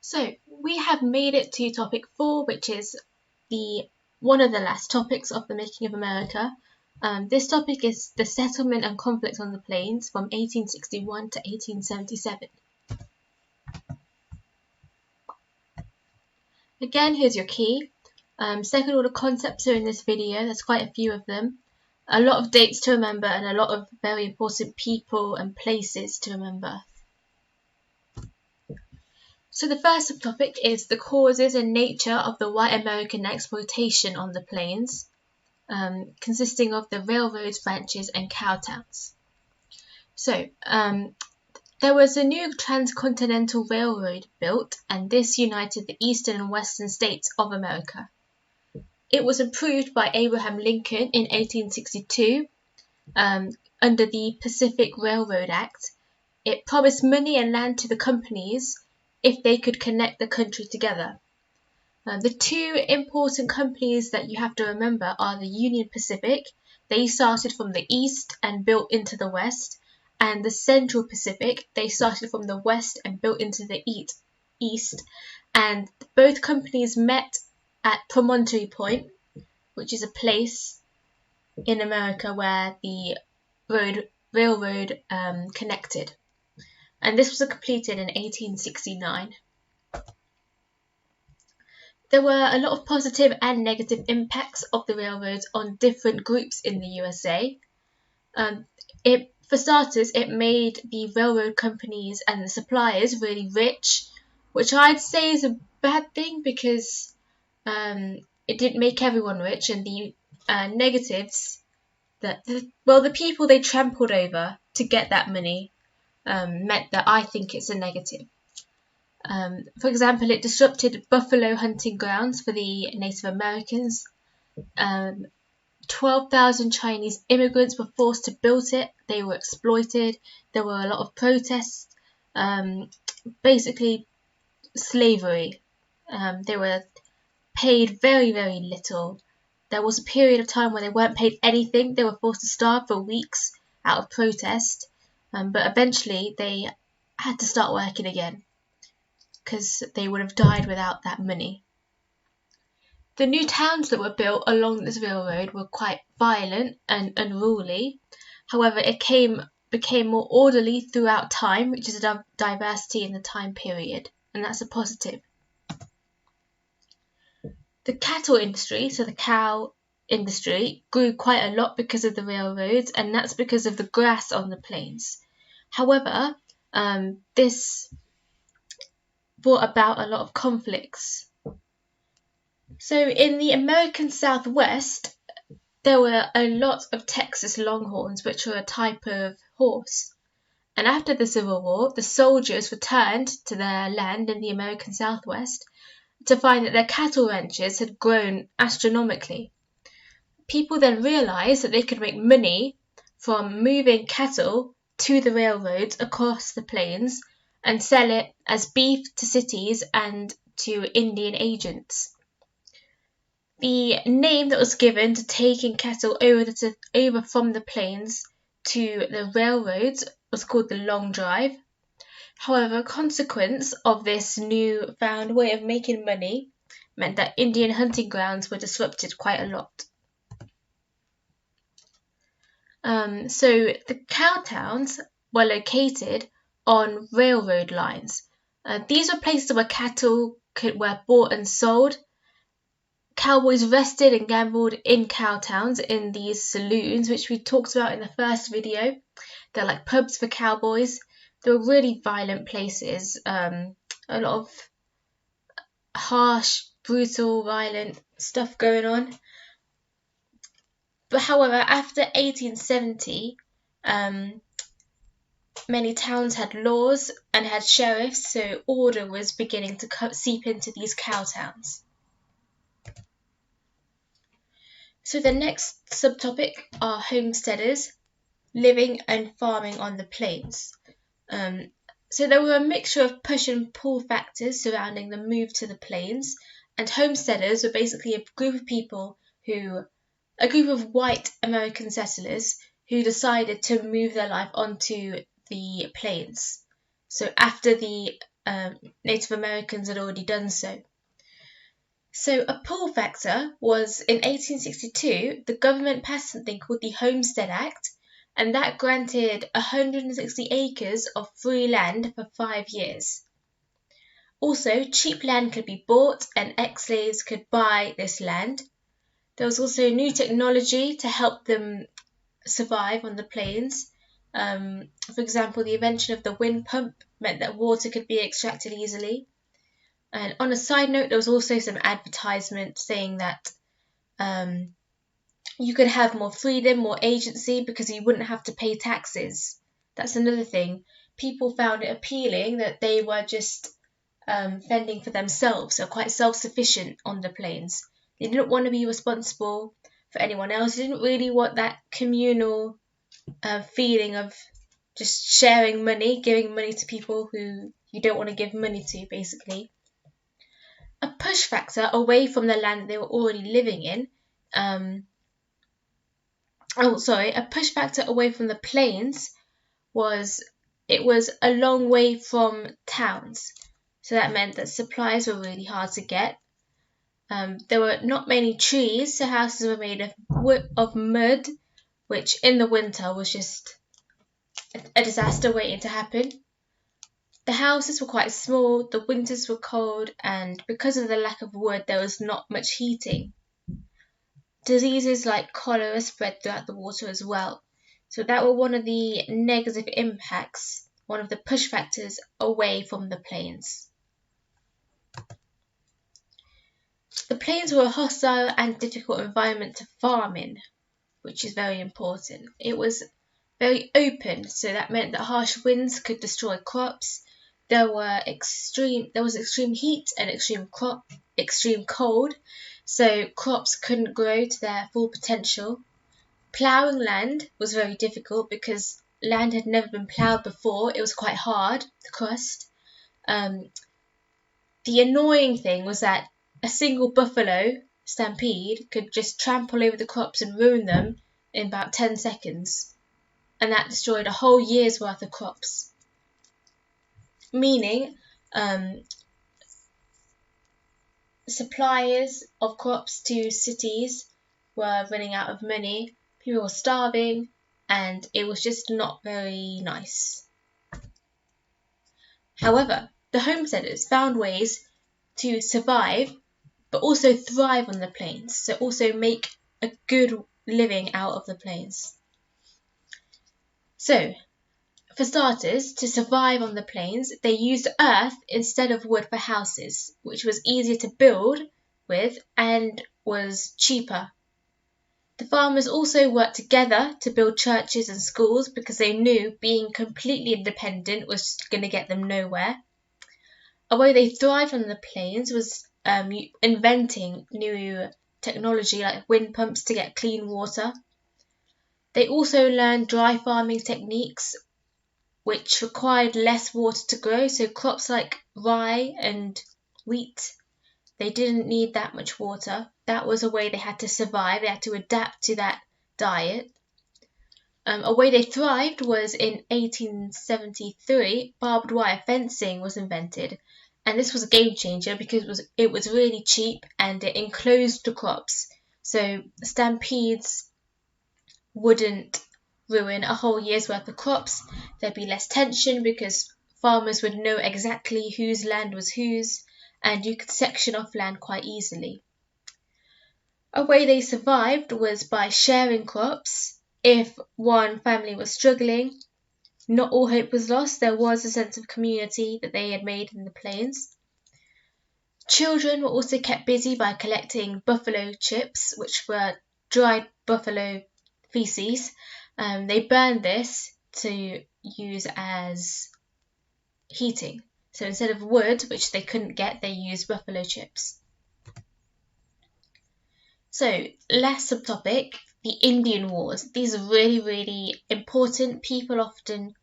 So we have made it to topic 4, which is one of the last topics of the making of America. This topic is the settlement and conflict on the plains from 1861 to 1877. Again, here's your key. Second order concepts are in this video. There's quite a few of them. A lot of dates to remember and a lot of very important people and places to remember. So the first subtopic is the causes and nature of the white American exploitation on the plains, consisting of the railroads, ranches, and cow towns. So there was a new transcontinental railroad built, and this united the eastern and western states of America. It was approved by Abraham Lincoln in 1862 under the Pacific Railroad Act. It promised money and land to the companies if they could connect the country together. The two important companies that you have to remember are the Union Pacific. They started from the east and built into the west, and the Central Pacific. They started from the west and built into the east, and both companies met at Promontory Point, which is a place in America where the railroad connected. And this was completed in 1869. There were a lot of positive and negative impacts of the railroads on different groups in the USA. For starters, it made the railroad companies and the suppliers really rich, which I'd say is a bad thing because it didn't make everyone rich, and the negatives, the people they trampled over to get that money meant that I think it's a negative. For example, it disrupted buffalo hunting grounds for the Native Americans. 12,000 Chinese immigrants were forced to build it. They were exploited. There were a lot of protests. Basically, slavery. They were paid very, very little. There was a period of time where they weren't paid anything. They were forced to starve for weeks out of protest. But eventually they had to start working again because they would have died without that money. The new towns that were built along this railroad were quite violent and unruly. However, it became more orderly throughout time, which is a diversity in the time period, and that's a positive. The cattle industry, so the cow industry, grew quite a lot because of the railroads, and that's because of the grass on the plains. However, this brought about a lot of conflicts. So in the American Southwest, there were a lot of Texas Longhorns, which were a type of horse. And after the Civil War, the soldiers returned to their land in the American Southwest to find that their cattle ranches had grown astronomically. People then realised that they could make money from moving cattle to the railroads across the plains and sell it as beef to cities and to Indian agents. The name that was given to taking cattle over from the plains to the railroads was called the long drive. However, a consequence of this newfound way of making money meant that Indian hunting grounds were disrupted quite a lot. So the cow towns were located on railroad lines. These were places where cattle were bought and sold. Cowboys rested and gambled in cow towns in these saloons, which we talked about in the first video. They're like pubs for cowboys. They were really violent places. A lot of harsh, brutal, violent stuff going on. But however, after 1870, many towns had laws and had sheriffs, so order was beginning to seep into these cow towns. So the next subtopic are homesteaders, living and farming on the plains. So there were a mixture of push and pull factors surrounding the move to the plains, and homesteaders were basically a group of white American settlers who decided to move their life onto the plains. So after the Native Americans had already done so. So a pull factor was, in 1862, the government passed something called the Homestead Act, and that granted 160 acres of free land for 5 years. Also, cheap land could be bought and ex-slaves could buy this land. There was also new technology to help them survive on the plains. For example, the invention of the wind pump meant that water could be extracted easily. And on a side note, there was also some advertisement saying that you could have more freedom, more agency, because you wouldn't have to pay taxes. That's another thing. People found it appealing that they were just fending for themselves, so quite self-sufficient on the plains. They didn't want to be responsible for anyone else. They didn't really want that communal feeling of just sharing money, giving money to people who you don't want to give money to, basically. A push factor away from the land they were already living in. A push factor away from the plains was a long way from towns. So that meant that supplies were really hard to get. There were not many trees, so houses were made of mud, which in the winter was just a disaster waiting to happen. The houses were quite small, the winters were cold, and because of the lack of wood, there was not much heating. Diseases like cholera spread throughout the water as well. So that were one of the negative impacts, one of the push factors away from the plains. The plains were a hostile and difficult environment to farm in, which is very important. It was very open, so that meant that harsh winds could destroy crops. There was extreme heat and extreme cold, so crops couldn't grow to their full potential. Ploughing land was very difficult because land had never been ploughed before. It was quite hard, the crust. The annoying thing was that a single buffalo stampede could just trample over the crops and ruin them in about 10 seconds. And that destroyed a whole year's worth of crops. Meaning, suppliers of crops to cities were running out of money, people were starving, and it was just not very nice. However, the homesteaders found ways to survive but also thrive on the plains, so also make a good living out of the plains. So, for starters, to survive on the plains, they used earth instead of wood for houses, which was easier to build with and was cheaper. The farmers also worked together to build churches and schools because they knew being completely independent was going to get them nowhere. A way they thrived on the plains was inventing new technology like wind pumps to get clean water. They also learned dry farming techniques which required less water to grow, so crops like rye and wheat, they didn't need that much water. That was a way they had to survive. They had to adapt to that diet. A way they thrived was in 1873, barbed wire fencing was invented. And this was a game changer because it was really cheap and it enclosed the crops. So stampedes wouldn't ruin a whole year's worth of crops. There'd be less tension because farmers would know exactly whose land was whose, and you could section off land quite easily. A way they survived was by sharing crops. If one family was struggling, not all hope was lost. There was a sense of community that they had made in the plains. Children were also kept busy by collecting buffalo chips, which were dried buffalo feces. They burned this to use as heating. So instead of wood, which they couldn't get, they used buffalo chips. So, last subtopic, the Indian Wars. These are really, really important. People often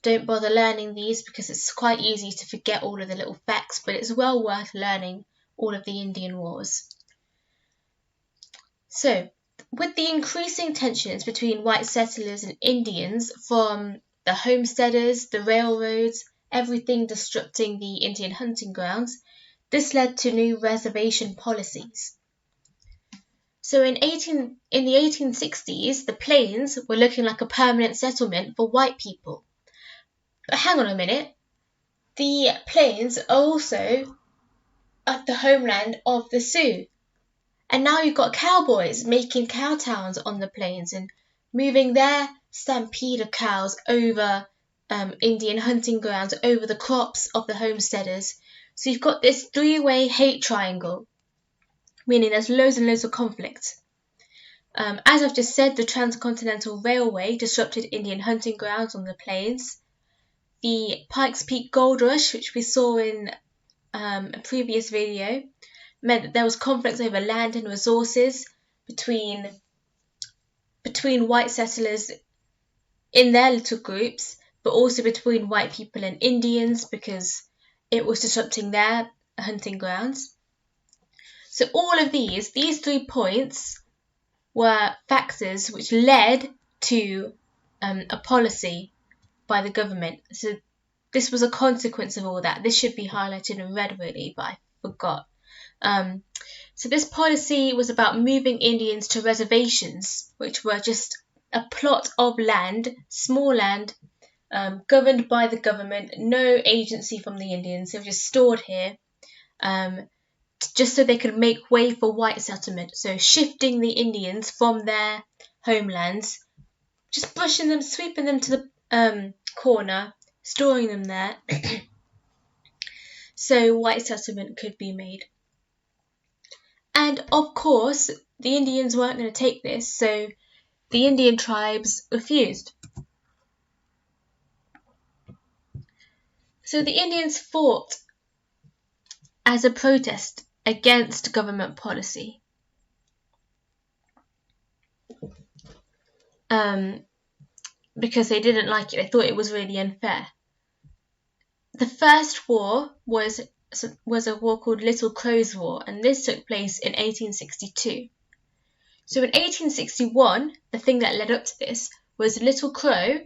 don't bother learning these because it's quite easy to forget all of the little facts, but it's well worth learning all of the Indian Wars. So, with the increasing tensions between white settlers and Indians from the homesteaders, the railroads, everything disrupting the Indian hunting grounds, this led to new reservation policies. So in the 1860s, the plains were looking like a permanent settlement for white people. But hang on a minute, the plains are also at the homeland of the Sioux. And now you've got cowboys making cow towns on the plains and moving their stampede of cows over Indian hunting grounds, over the crops of the homesteaders. So you've got this three-way hate triangle, meaning there's loads and loads of conflict. As I've just said, the Transcontinental Railway disrupted Indian hunting grounds on the plains. The Pikes Peak Gold Rush, which we saw in a previous video, meant that there was conflicts over land and resources between white settlers in their little groups, but also between white people and Indians because it was disrupting their hunting grounds. So all of these 3 points were factors which led to a policy by the government. So this was a consequence of all that. This should be highlighted in red really, but I forgot. So this policy was about moving Indians to reservations, which were just a plot of land, small land, governed by the government, no agency from the Indians. They were just stored here, just so they could make way for white settlement. So shifting the Indians from their homelands, just brushing them, sweeping them to the corner, storing them there, so white settlement could be made. And of course, the Indians weren't going to take this, so the Indian tribes refused. So the Indians fought as a protest against government policy. Because they didn't like it. They thought it was really unfair. The first war was a war called Little Crow's War, and this took place in 1862. So in 1861, the thing that led up to this was Little Crow.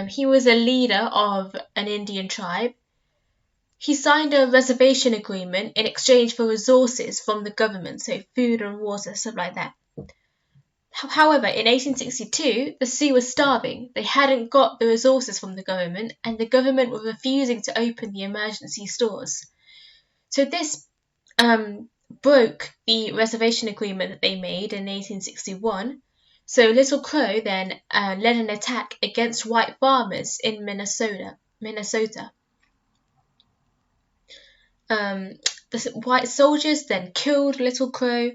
He was a leader of an Indian tribe. He signed a reservation agreement in exchange for resources from the government, so food and water, stuff like that. However, in 1862, the Sioux were starving. They hadn't got the resources from the government, and the government were refusing to open the emergency stores. So this broke the reservation agreement that they made in 1861. So Little Crow then led an attack against white farmers in Minnesota. The white soldiers then killed Little Crow,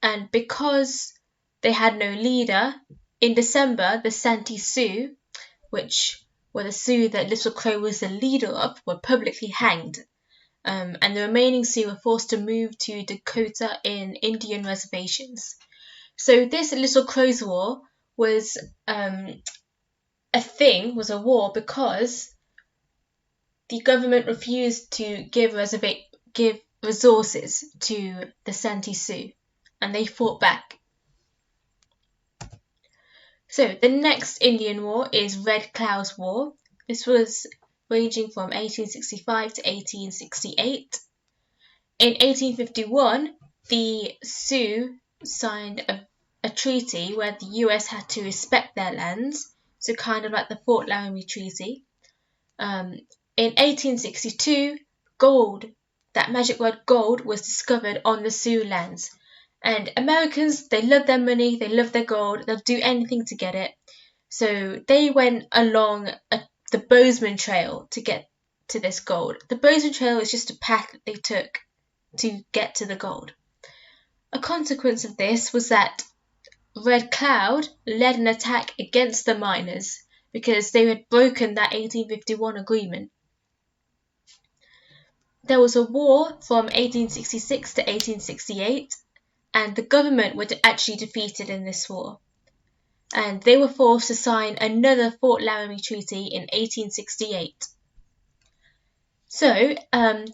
and because they had no leader, in December the Santee Sioux, which were the Sioux that Little Crow was the leader of, were publicly hanged. And the remaining Sioux were forced to move to Dakota in Indian reservations. So this Little Crow's War was a war because the government refused to give resources to the Santee Sioux, and they fought back. So the next Indian War is Red Cloud's War. This was ranging from 1865 to 1868. In 1851, the Sioux signed a treaty where the US had to respect their lands, so kind of like the Fort Laramie Treaty. In 1862, gold, that magic word gold, was discovered on the Sioux lands. And Americans, they love their money, they love their gold, they'll do anything to get it. So they went along the Bozeman Trail to get to this gold. The Bozeman Trail is just a path that they took to get to the gold. A consequence of this was that Red Cloud led an attack against the miners because they had broken that 1851 agreement. There was a war from 1866 to 1868, and the government were actually defeated in this war. And they were forced to sign another Fort Laramie Treaty in 1868. So,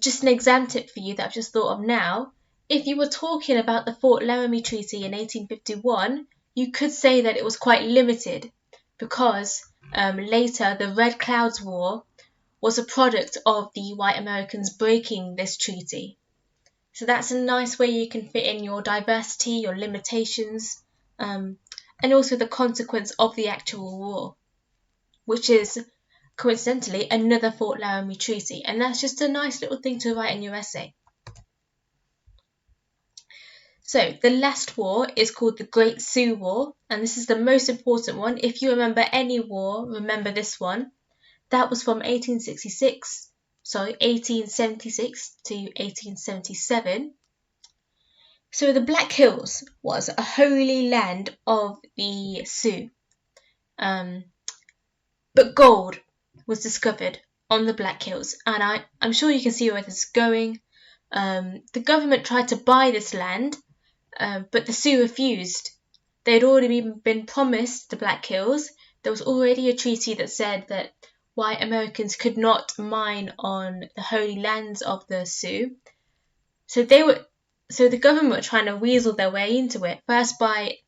just an exam tip for you that I've just thought of now. If you were talking about the Fort Laramie Treaty in 1851, you could say that it was quite limited because later the Red Cloud's War was a product of the white Americans breaking this treaty. So that's a nice way you can fit in your diversity, your limitations, and also the consequence of the actual war, which is coincidentally another Fort Laramie Treaty. And that's just a nice little thing to write in your essay. So the last war is called the Great Sioux War, and this is the most important one. If you remember any war, remember this one. That was from 1876 to 1877. So the Black Hills was a holy land of the Sioux. But gold was discovered on the Black Hills, and I'm sure you can see where this is going. The government tried to buy this land, but the Sioux refused. They had already been promised the Black Hills. There was already a treaty that said that white Americans could not mine on the holy lands of the Sioux. So the government were trying to weasel their way into it, first by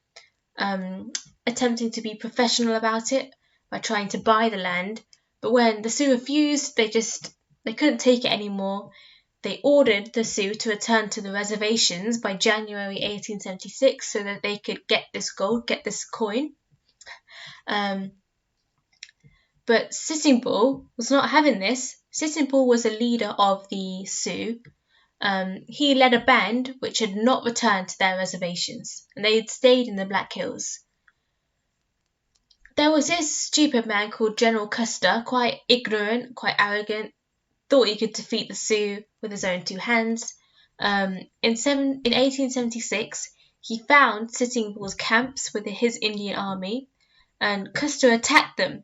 attempting to be professional about it, by trying to buy the land. But when the Sioux refused, they couldn't take it anymore. They ordered the Sioux to return to the reservations by January 1876 so that they could get this gold, get this coin. But Sitting Bull was not having this. Sitting Bull was a leader of the Sioux. He led a band which had not returned to their reservations, and they had stayed in the Black Hills. There was this stupid man called General Custer, quite ignorant, quite arrogant, thought he could defeat the Sioux with his own two hands. In 1876, he found Sitting Bull's camps with his Indian army, and Custer attacked them,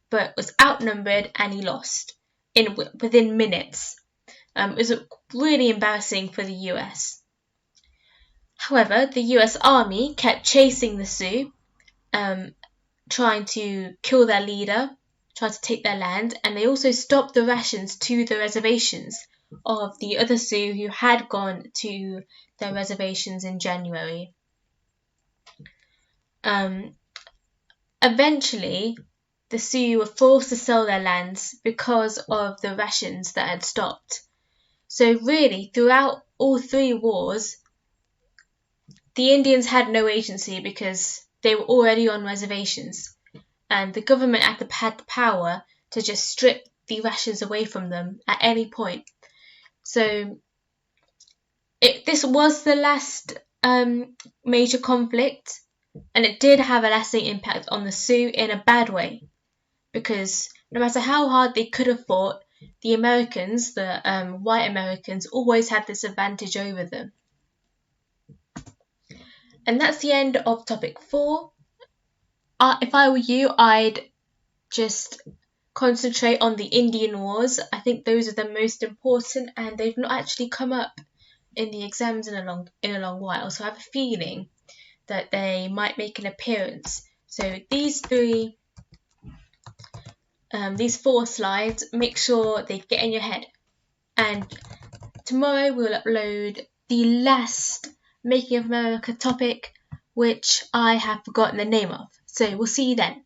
but was outnumbered and he lost within minutes. It was really embarrassing for the US. However, the US Army kept chasing the Sioux, trying to kill their leader, trying to take their land, and they also stopped the rations to the reservations of the other Sioux who had gone to their reservations in January. Eventually, the Sioux were forced to sell their lands because of the rations that had stopped. So really, throughout all three wars, the Indians had no agency because they were already on reservations, and the government had the power to just strip the rations away from them at any point. So this was the last major conflict, and it did have a lasting impact on the Sioux in a bad way, because no matter how hard they could have fought, the Americans, the white Americans, always had this advantage over them. And that's the end of topic 4. If I were you, I'd just concentrate on the Indian Wars. I think those are the most important, and they've not actually come up in the exams in a long while. So I have a feeling that they might make an appearance. So these 4 slides, make sure they get in your head. And tomorrow we'll upload the last Making of America topic, which I have forgotten the name of. So we'll see you then.